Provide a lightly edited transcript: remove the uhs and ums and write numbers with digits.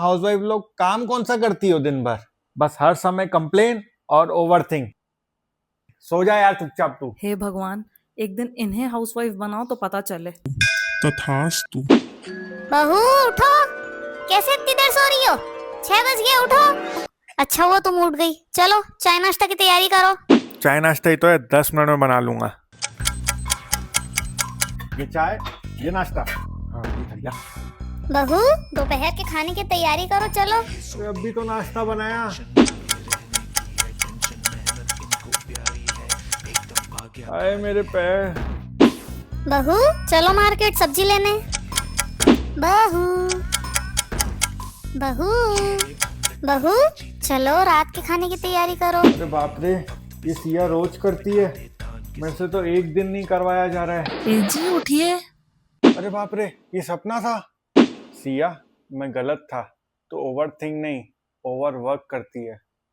Housewife लोग काम कौन सा करती हो दिन भर? बस हर समय कंप्लेन और ओवरथिंक। सो जा यार चुपचाप तू। हे भगवान, एक दिन इन्हें हाउसवाइफ बनाओ तो पता चले। तथास्तु। बहू उठो, कैसे इतनी देर सो रही हो? 6 बज गए, उठो। अच्छा हुआ तुम उठ गई। चलो चाय नाश्ता की तैयारी करो। चाय नाश्ता ही तो है, 10 मिनट में बना लूंगा। ये चाय, ये नाश्ता। हाँ ये भैया। बहू दोपहर के खाने की तैयारी करो, चलो। तो अभी तो नाश्ता बनाया। आए मेरे पैर। बहू चलो मार्केट सब्जी लेने। बहू बहू बहू चलो रात के खाने की तैयारी करो। अरे बाप रे, ये सिया रोज करती है, मेरे से तो एक दिन नहीं करवाया जा रहा है। जी उठिए। अरे बाप रे, ये सपना था। सिया मैं गलत था, तो ओवर थिंक नहीं ओवर वर्क करती है।